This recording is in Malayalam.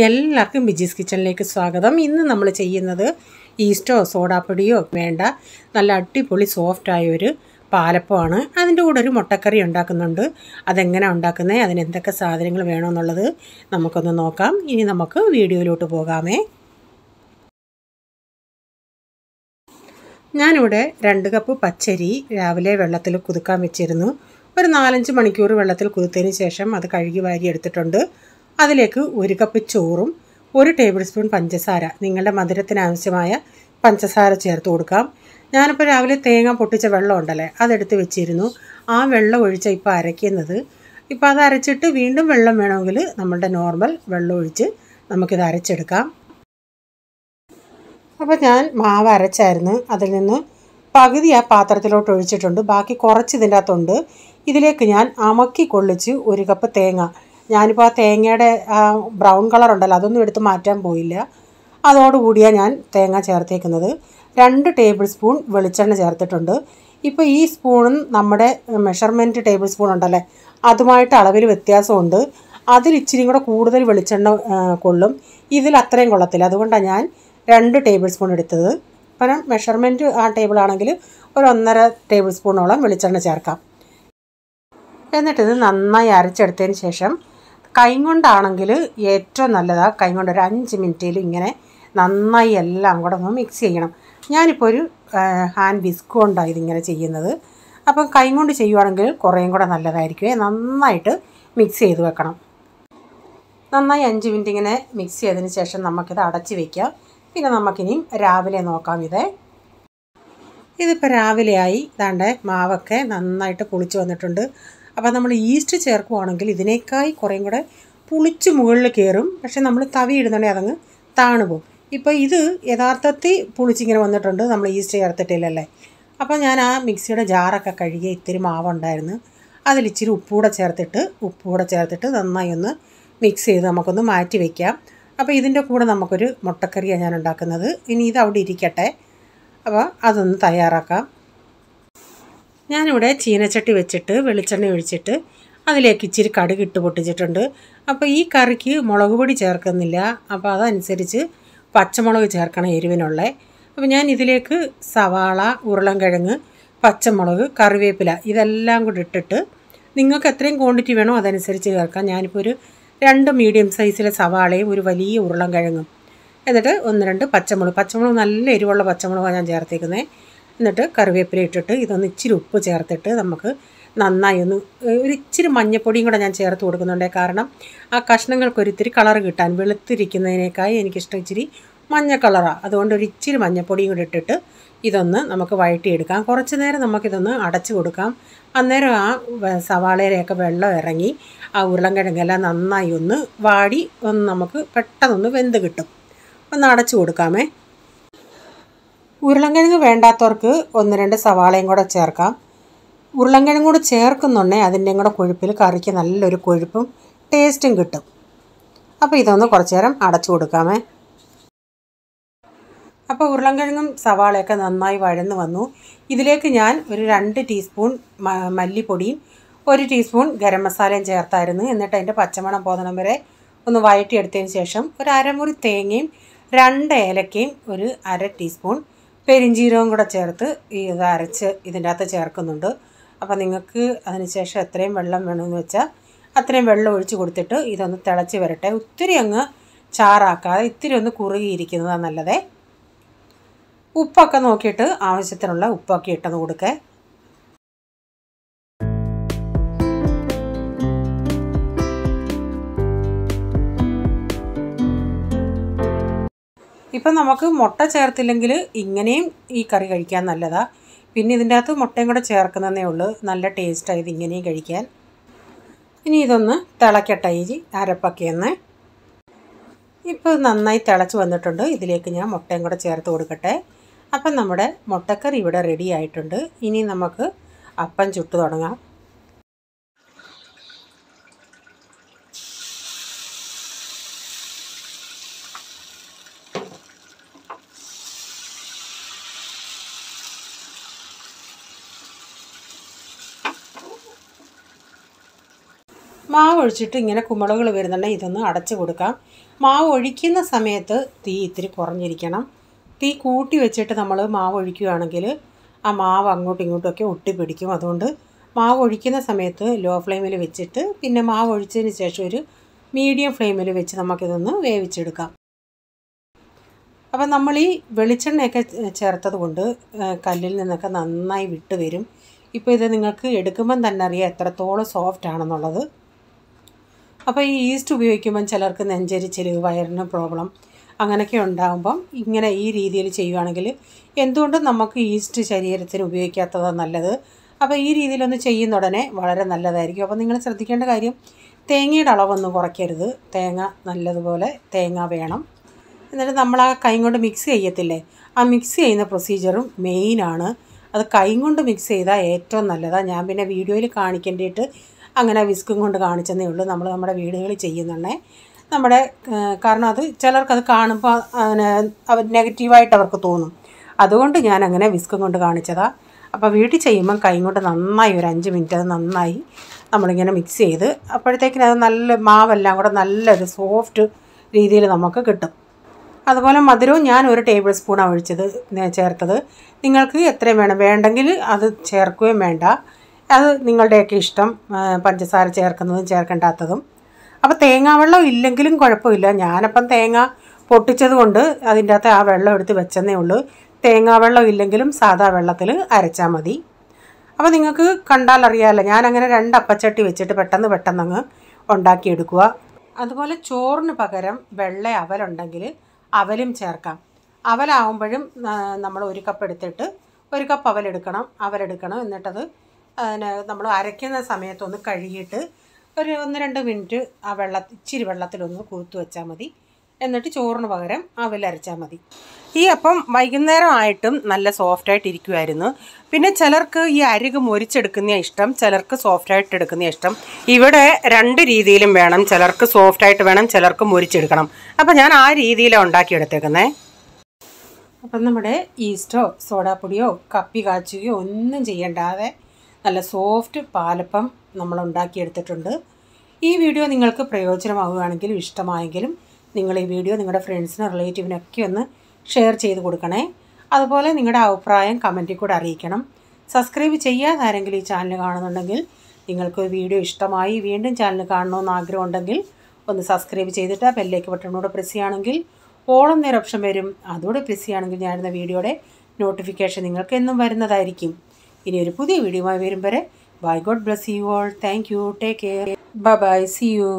എല്ലാവർക്കും ബിജീസ് കിച്ചണിലേക്ക് സ്വാഗതം. ഇന്ന് നമ്മൾ ചെയ്യുന്നത് ഈസ്റ്റോ സോഡാപ്പൊടിയോ വേണ്ട നല്ല അടിപൊളി സോഫ്റ്റായ ഒരു പാലപ്പമാണ്. അതിൻ്റെ കൂടെ ഒരു മുട്ടക്കറി ഉണ്ടാക്കുന്നുണ്ട്. അതെങ്ങനെ ഉണ്ടാക്കുന്നത്, അതിന് എന്തൊക്കെ സാധനങ്ങൾ വേണമെന്നുള്ളത് നമുക്കൊന്ന് നോക്കാം. ഇനി നമുക്ക് വീഡിയോയിലോട്ട് പോകാമേ. ഞാനിവിടെ 2 കപ്പ് പച്ചരി രാവിലെ വെള്ളത്തിൽ കുതിക്കാൻ വെച്ചിരുന്നു. ഒരു 4-5 മണിക്കൂർ വെള്ളത്തിൽ കുതിർത്തതിന് ശേഷം അത് കഴുകി വാരി എടുത്തിട്ടുണ്ട്. അതിലേക്ക് 1 കപ്പ് ചോറും 1 ടേബിൾ സ്പൂൺ പഞ്ചസാര, നിങ്ങളുടെ മധുരത്തിന് ആവശ്യമായ പഞ്ചസാര ചേർത്ത് കൊടുക്കാം. ഞാനിപ്പോൾ രാവിലെ തേങ്ങ പൊട്ടിച്ച വെള്ളം ഉണ്ടല്ലേ, അതെടുത്ത് വെച്ചിരുന്നു. ആ വെള്ളം ഒഴിച്ചാൽ ഇപ്പോൾ അരയ്ക്കുന്നത്. ഇപ്പോൾ അത് അരച്ചിട്ട് വീണ്ടും വെള്ളം വേണമെങ്കിൽ നമ്മളുടെ നോർമൽ വെള്ളം ഒഴിച്ച് നമുക്കിത് അരച്ചെടുക്കാം. അപ്പോൾ ഞാൻ മാവ് അരച്ചായിരുന്നു. അതിൽ നിന്ന് പകുതി ആ പാത്രത്തിലോട്ട് ഒഴിച്ചിട്ടുണ്ട്. ബാക്കി കുറച്ച് ഇതിൻ്റെ അകത്തുണ്ട്. ഇതിലേക്ക് ഞാൻ അമക്കി കൊള്ളിച്ച് 1 കപ്പ് തേങ്ങ, ഞാനിപ്പോൾ ആ തേങ്ങയുടെ ബ്രൗൺ കളർ ഉണ്ടല്ലോ അതൊന്നും എടുത്ത് മാറ്റാൻ പോയില്ല, അതോടുകൂടിയാണ് ഞാൻ തേങ്ങ ചേർത്തേക്കുന്നത്. 2 ടേബിൾ സ്പൂൺ വെളിച്ചെണ്ണ ചേർത്തിട്ടുണ്ട്. ഇപ്പോൾ ഈ സ്പൂണും നമ്മുടെ മെഷർമെൻറ്റ് ടേബിൾ സ്പൂൺ ഉണ്ടല്ലേ അതുമായിട്ട് അളവിൽ വ്യത്യാസമുണ്ട്. അതിൽ ഇച്ചിരി കൂടെ കൂടുതൽ വെളിച്ചെണ്ണ കൊള്ളും, ഇതിൽ അത്രയും കൊള്ളത്തില്ല. അതുകൊണ്ടാണ് ഞാൻ 2 ടേബിൾ സ്പൂൺ എടുത്തത്. അപ്പം മെഷർമെൻറ്റ് ആ ടേബിളാണെങ്കിൽ ഒരു 1.5 ടേബിൾ സ്പൂണോളം വെളിച്ചെണ്ണ ചേർക്കാം. എന്നിട്ടിത് നന്നായി അരച്ചെടുത്തതിന് ശേഷം കൈ കൊണ്ടാണെങ്കിൽ ഏറ്റവും നല്ലതാണ്. കൈ കൊണ്ട് ഒരു 5 മിനിറ്റിൽ ഇങ്ങനെ നന്നായി എല്ലാം കൂടെ ഒന്ന് മിക്സ് ചെയ്യണം. ഞാനിപ്പോൾ ഒരു ഹാൻഡ് വിസ്ക് കൊണ്ടാണ് ഇതിങ്ങനെ ചെയ്യുന്നത്. അപ്പം കൈ കൊണ്ട് ചെയ്യുവാണെങ്കിൽ കുറേയും കൂടെ നല്ലതായിരിക്കും. നന്നായിട്ട് മിക്സ് ചെയ്ത് വെക്കണം. നന്നായി 5 മിനിറ്റ് ഇങ്ങനെ മിക്സ് ചെയ്തതിന് ശേഷം നമുക്കിത് അടച്ച് വയ്ക്കാം. പിന്നെ നമുക്കിനി രാവിലെ നോക്കാം. ഇതിപ്പോൾ രാവിലെയായി. ഇതാണ്ട് മാവൊക്കെ നന്നായിട്ട് പുളിച്ച് വന്നിട്ടുണ്ട്. അപ്പോൾ നമ്മൾ ഈസ്റ്റ് ചേർക്കുവാണെങ്കിൽ ഇതിനേക്കായി കുറേയും കൂടെ പുളിച്ച് മുകളിൽ കയറും. പക്ഷേ നമ്മൾ തവി ഇടുന്നുണ്ടെങ്കിൽ അതങ്ങ് താണു പോകും. ഇപ്പോൾ ഇത് യഥാർത്ഥത്തിൽ പുളിച്ചിങ്ങനെ വന്നിട്ടുണ്ട്, നമ്മൾ ഈസ്റ്റ് ചേർത്തിട്ടില്ലല്ലേ. അപ്പോൾ ഞാൻ ആ മിക്സിയുടെ ജാറൊക്കെ കഴുകി ഇത്തിരി മാവുണ്ടായിരുന്നു, അതിലിച്ചിരി ഉപ്പൂടെ ചേർത്തിട്ട് നന്നായി ഒന്ന് മിക്സ് ചെയ്ത് നമുക്കൊന്ന് മാറ്റി വയ്ക്കാം. അപ്പോൾ ഇതിൻ്റെ കൂടെ നമുക്കൊരു മുട്ടക്കറിയാണ് ഞാൻ ഉണ്ടാക്കുന്നത്. ഇനി ഇത് അവിടെ ഇരിക്കട്ടെ. അപ്പോൾ അതൊന്ന് തയ്യാറാക്കാം. ഞാനിവിടെ ചീനച്ചട്ടി വെച്ചിട്ട് വെളിച്ചെണ്ണ ഒഴിച്ചിട്ട് അതിലേക്ക് ഇച്ചിരി കടുക് ഇട്ട് പൊട്ടിച്ചിട്ടുണ്ട്. അപ്പോൾ ഈ കറിക്ക് മുളക് പൊടി ചേർക്കുന്നില്ല, അപ്പോൾ അതനുസരിച്ച് പച്ചമുളക് ചേർക്കണം എരിവിനുള്ള. അപ്പോൾ ഞാൻ ഇതിലേക്ക് സവാള, ഉരുളൻകിഴങ്ങ്, പച്ചമുളക്, കറിവേപ്പില ഇതെല്ലാം കൂടി ഇട്ടിട്ട് നിങ്ങൾക്ക് എത്രയും ക്വാണ്ടിറ്റി വേണോ അതനുസരിച്ച് ചേർക്കാം. ഞാനിപ്പോൾ ഒരു 2 മീഡിയം സൈസിലെ സവാളയും ഒരു വലിയ ഉരുളൻകിഴങ്ങും, എന്നിട്ട് 1-2 പച്ചമുളക് നല്ല എരിവുള്ള പച്ചമുളകാണ് ഞാൻ ചേർത്തേക്കുന്നത്. എന്നിട്ട് കറിവേപ്പില ഇട്ടിട്ട് ഇതൊന്ന് ഇച്ചിരി ഉപ്പ് ചേർത്തിട്ട് നമുക്ക് നന്നായി ഒരു ഇച്ചിരി മഞ്ഞപ്പൊടിയും കൂടെ ഞാൻ ചേർത്ത് കൊടുക്കുന്നുണ്ട്. കാരണം ആ കഷ്ണങ്ങൾക്കൊരിത്തിരി കളർ കിട്ടാൻ, വെളുത്തിരിക്കുന്നതിനേക്കായി എനിക്കിഷ്ടം ഇച്ചിരി മഞ്ഞ കളറാണ്. അതുകൊണ്ട് ഒരു ഇച്ചിരി മഞ്ഞപ്പൊടിയും കൂടെ ഇട്ടിട്ട് ഇതൊന്ന് നമുക്ക് വഴറ്റിയെടുക്കാം. കുറച്ച് നേരം നമുക്കിതൊന്ന് അടച്ചു കൊടുക്കാം. അന്നേരം ആ സവാളയിലൊക്കെ വെള്ളം ഇറങ്ങി ആ ഉരുളൻകിഴങ്ങെല്ലാം നന്നായി ഒന്ന് വാടി നമുക്ക് പെട്ടെന്നൊന്ന് വെന്ത് കിട്ടും. ഒന്ന് അടച്ചു കൊടുക്കാമേ. ഉരുളൻകിഴങ്ങ് വേണ്ടാത്തവർക്ക് 1-2 സവാളയും കൂടെ ചേർക്കാം. ഉരുളൻകിഴങ്ങ് കൂടെ ചേർക്കുന്നുണ്ടെങ്കിൽ അതിൻ്റെയും കൂടെ കൊഴുപ്പിൽ കറിക്ക് നല്ലൊരു കൊഴുപ്പും ടേസ്റ്റും കിട്ടും. അപ്പോൾ ഇതൊന്ന് കുറച്ച് നേരം അടച്ചു കൊടുക്കാമേ. അപ്പോൾ ഉരുളൻകിഴങ്ങും സവാളയൊക്കെ നന്നായി വഴന്ന് വന്നു. ഇതിലേക്ക് ഞാൻ ഒരു 2 ടീസ്പൂൺ മല്ലിപ്പൊടിയും 1 ടീസ്പൂൺ ഗരം മസാലയും ചേർത്തായിരുന്നു. എന്നിട്ട് അതിൻ്റെ പച്ചമണം പോകുന്നിടം വരെ ഒന്ന് വഴറ്റിയെടുത്തതിന് ശേഷം ഒരു അരമുറി തേങ്ങയും 2 ഏലക്കയും ഒരു 1/2 ടീസ്പൂൺ പെരിഞ്ജീരകവും കൂടെ ചേർത്ത് ഇത് അരച്ച് ഇതിൻ്റെ അകത്ത് ചേർക്കുന്നുണ്ട്. അപ്പോൾ നിങ്ങൾക്ക് അതിന് ശേഷം എത്രയും വെള്ളം വേണമെന്ന് വെച്ചാൽ അത്രയും വെള്ളം ഒഴിച്ച് കൊടുത്തിട്ട് ഇതൊന്ന് തിളച്ച് വരട്ടെ. ഒത്തിരി അങ്ങ് ചാറാക്കാതെ ഇത്തിരി ഒന്ന് കുറുകിയിരിക്കുന്നതാണ് നല്ലത്. ഉപ്പൊക്കെ നോക്കിയിട്ട് ആവശ്യത്തിനുള്ള ഉപ്പൊക്കെ ഇട്ടെന്ന് കൊടുക്കേ. ഇപ്പം നമുക്ക് മുട്ട ചേർത്തില്ലെങ്കിൽ ഇങ്ങനെയും ഈ കറി കഴിക്കാൻ നല്ലതാണ്. പിന്നെ ഇതിൻ്റെ അകത്ത് മുട്ടയും കൂടെ ചേർക്കുന്നതേ ഉള്ളൂ, നല്ല ടേസ്റ്റാണ് ഇത് ഇങ്ങനെയും കഴിക്കാൻ. ഇനി ഇതൊന്ന് തിളക്കട്ടെ ഈ അരപ്പൊക്കെയൊന്ന്. ഇപ്പോൾ നന്നായി തിളച്ച് വന്നിട്ടുണ്ട്. ഇതിലേക്ക് ഞാൻ മുട്ടയും കൂടെ ചേർത്ത് കൊടുക്കട്ടെ. അപ്പം നമ്മുടെ മുട്ടക്കറി ഇവിടെ റെഡി ആയിട്ടുണ്ട്. ഇനി നമുക്ക് അപ്പം ചുട്ട് തുടങ്ങാം. മാവ് ഒഴിച്ചിട്ട് ഇങ്ങനെ കുമിളകൾ വരുന്നുണ്ടെങ്കിൽ ഇതൊന്ന് അടച്ചു കൊടുക്കാം. മാവ് ഒഴിക്കുന്ന സമയത്ത് തീ ഇത്തിരി കുറഞ്ഞിരിക്കണം. തീ കൂട്ടി വെച്ചിട്ട് നമ്മൾ മാവ് ഒഴിക്കുകയാണെങ്കിൽ ആ മാവ് അങ്ങോട്ടും ഇങ്ങോട്ടുമൊക്കെ ഒട്ടിപ്പിടിക്കും. അതുകൊണ്ട് മാവ് ഒഴിക്കുന്ന സമയത്ത് ലോ ഫ്ലെയിമിൽ വെച്ചിട്ട് പിന്നെ മാവ് ഒഴിച്ചതിന് ശേഷം ഒരു മീഡിയം ഫ്ലെയിമിൽ വെച്ച് നമുക്കിതൊന്ന് വേവിച്ചെടുക്കാം. അപ്പം നമ്മൾ ഈ വെളിച്ചെണ്ണയൊക്കെ ചേർത്തത് കൊണ്ട് കല്ലിൽ നിന്നൊക്കെ നന്നായി വിട്ട് വരും. ഇപ്പോൾ ഇത് നിങ്ങൾക്ക് എടുക്കുമ്പം തന്നെ അറിയാം എത്രത്തോളം സോഫ്റ്റ് ആണെന്നുള്ളത്. അപ്പോൾ ഈ ഈസ്റ്റ് ഉപയോഗിക്കുമ്പം ചിലർക്ക് നെഞ്ചരിച്ചിൽ, വയറിന് പ്രോബ്ലം അങ്ങനെയൊക്കെ ഉണ്ടാകുമ്പം ഇങ്ങനെ ഈ രീതിയിൽ ചെയ്യുകയാണെങ്കിൽ എന്തുകൊണ്ടും നമുക്ക് ഈസ്റ്റ് ശരീരത്തിന് ഉപയോഗിക്കാത്തതാണ് നല്ലത്. അപ്പോൾ ഈ രീതിയിലൊന്ന് ചെയ്യുന്ന ഉടനെ വളരെ നല്ലതായിരിക്കും. അപ്പോൾ നിങ്ങൾ ശ്രദ്ധിക്കേണ്ട കാര്യം തേങ്ങയുടെ അളവൊന്നും കുറയ്ക്കരുത്. തേങ്ങ നല്ലതുപോലെ തേങ്ങ വേണം. എന്നിട്ട് നമ്മൾ ആ കൈ കൊണ്ട് മിക്സ് ചെയ്യത്തില്ലേ, ആ മിക്സ് ചെയ്യുന്ന പ്രൊസീജിയറും മെയിനാണ്. അത് കൈ കൊണ്ട് മിക്സ് ചെയ്താൽ ഏറ്റവും നല്ലതാണ്. ഞാൻ പിന്നെ വീഡിയോയിൽ കാണിക്കേണ്ടിയിട്ട് അങ്ങനെ വിസ്കും കൊണ്ട് കാണിച്ചെന്നേ ഉള്ളൂ. നമ്മൾ നമ്മുടെ വീടുകളിൽ ചെയ്യുന്നുണ്ടേ കാരണം അത് ചിലർക്കത് കാണുമ്പോൾ നെഗറ്റീവായിട്ട് അവർക്ക് തോന്നും. അതുകൊണ്ട് ഞാൻ അങ്ങനെ വിസ്കും കൊണ്ട് കാണിച്ചതാണ്. അപ്പോൾ വീട്ടിൽ ചെയ്യുമ്പം കൈ കൊണ്ട് നന്നായി ഒരു 5 മിനിറ്റ് അത് നന്നായി നമ്മളിങ്ങനെ മിക്സ് ചെയ്ത് അപ്പോഴത്തേക്കിനും അത് നല്ല മാവെല്ലാം കൂടെ നല്ലൊരു സോഫ്റ്റ് രീതിയിൽ നമുക്ക് കിട്ടും. അതുപോലെ മധുരവും ഞാൻ 1 ടേബിൾ സ്പൂണാണ് ചേർത്തത്. നിങ്ങൾക്ക് എത്രയും വേണ്ടെങ്കിൽ അത് ചേർക്കുകയും വേണ്ട. അത് നിങ്ങളുടെയൊക്കെ ഇഷ്ടം, പഞ്ചസാര ചേർക്കുന്നതും ചേർക്കേണ്ടാത്തതും. അപ്പോൾ തേങ്ങാവെള്ളം ഇല്ലെങ്കിലും കുഴപ്പമില്ല. ഞാനപ്പം തേങ്ങ പൊട്ടിച്ചത് കൊണ്ട് അതിൻ്റെ അകത്ത് ആ വെള്ളം എടുത്ത് വെച്ചെന്നേ ഉള്ളൂ. തേങ്ങാവെള്ളം ഇല്ലെങ്കിലും സാധാ വെള്ളത്തിൽ അരച്ചാൽ മതി. അപ്പോൾ നിങ്ങൾക്ക് കണ്ടാൽ അറിയാമല്ലോ, ഞാനങ്ങനെ 2 അപ്പച്ചട്ടി വെച്ചിട്ട് പെട്ടെന്നങ്ങ് ഉണ്ടാക്കിയെടുക്കുക. അതുപോലെ ചോറിന് പകരം വെള്ള അവലുണ്ടെങ്കിൽ അവലും ചേർക്കാം. അവലാവുമ്പോഴും നമ്മൾ 1 കപ്പ് എടുത്തിട്ട് 1 കപ്പ് അവലെടുക്കണം. എന്നിട്ടത് നമ്മൾ അരയ്ക്കുന്ന സമയത്തൊന്ന് കഴുകിയിട്ട് ഒരു 1-2 മിനിറ്റ് ആ ഇച്ചിരി വെള്ളത്തിലൊന്ന് കൂത്തു വെച്ചാൽ മതി. എന്നിട്ട് ചോറിന് പകരം അവലരച്ചാൽ മതി. ഈ അപ്പം വൈകുന്നേരം ആയിട്ടും നല്ല സോഫ്റ്റായിട്ട് ഇരിക്കുമായിരുന്നു. പിന്നെ ചിലർക്ക് ഈ അരിക് മൊരിച്ചെടുക്കുന്ന ഇഷ്ടം, ചിലർക്ക് സോഫ്റ്റായിട്ട് എടുക്കുന്ന ഇഷ്ടം. ഇവിടെ 2 രീതിയിലും വേണം. ചിലർക്ക് സോഫ്റ്റായിട്ട് വേണം, ചിലർക്ക് മൊരിച്ചെടുക്കണം. അപ്പം ഞാൻ ആ രീതിയിലാണ് ഉണ്ടാക്കിയെടുത്തേക്കുന്നത്. അപ്പം നമ്മുടെ ഈസ്റ്റോ സോഡാപ്പൊടിയോ കപ്പി കാച്ചുകയോ ഒന്നും ചെയ്യേണ്ടാതെ നല്ല സോഫ്റ്റ് പാലപ്പം നമ്മൾ ഉണ്ടാക്കിയെടുത്തിട്ടുണ്ട്. ഈ വീഡിയോ നിങ്ങൾക്ക് പ്രയോജനമാവുകയാണെങ്കിലും ഇഷ്ടമായെങ്കിലും നിങ്ങൾ ഈ വീഡിയോ നിങ്ങളുടെ ഫ്രണ്ട്സിനും റിലേറ്റീവിനൊക്കെ ഒന്ന് ഷെയർ ചെയ്ത് കൊടുക്കണേ. അതുപോലെ നിങ്ങളുടെ അഭിപ്രായം കമൻറ്റിൽ കൂടെ അറിയിക്കണം. സബ്സ്ക്രൈബ് ചെയ്യാതെ ആരെങ്കിലും ഈ ചാനൽ കാണുന്നുണ്ടെങ്കിൽ നിങ്ങൾക്ക് വീഡിയോ ഇഷ്ടമായി വീണ്ടും ചാനൽ കാണണമെന്ന് ആഗ്രഹമുണ്ടെങ്കിൽ ഒന്ന് സബ്സ്ക്രൈബ് ചെയ്തിട്ട് ആ ബെല്ലേക്ക് ബട്ടണോട് പ്രസ് ചെയ്യുകയാണെങ്കിൽ ഓൾ എന്നൊരു ഓപ്ഷൻ വരും. അതോടെ പ്രസ് ചെയ്യുകയാണെങ്കിൽ ഞാനിടുന്ന വീഡിയോയുടെ നോട്ടിഫിക്കേഷൻ നിങ്ങൾക്ക് എന്നും വരുന്നതായിരിക്കും. ഇനി ഒരു പുതിയ വീഡിയോയുമായി വരും വരെ bye. God bless you all. Thank you. Take care. Bye. See U.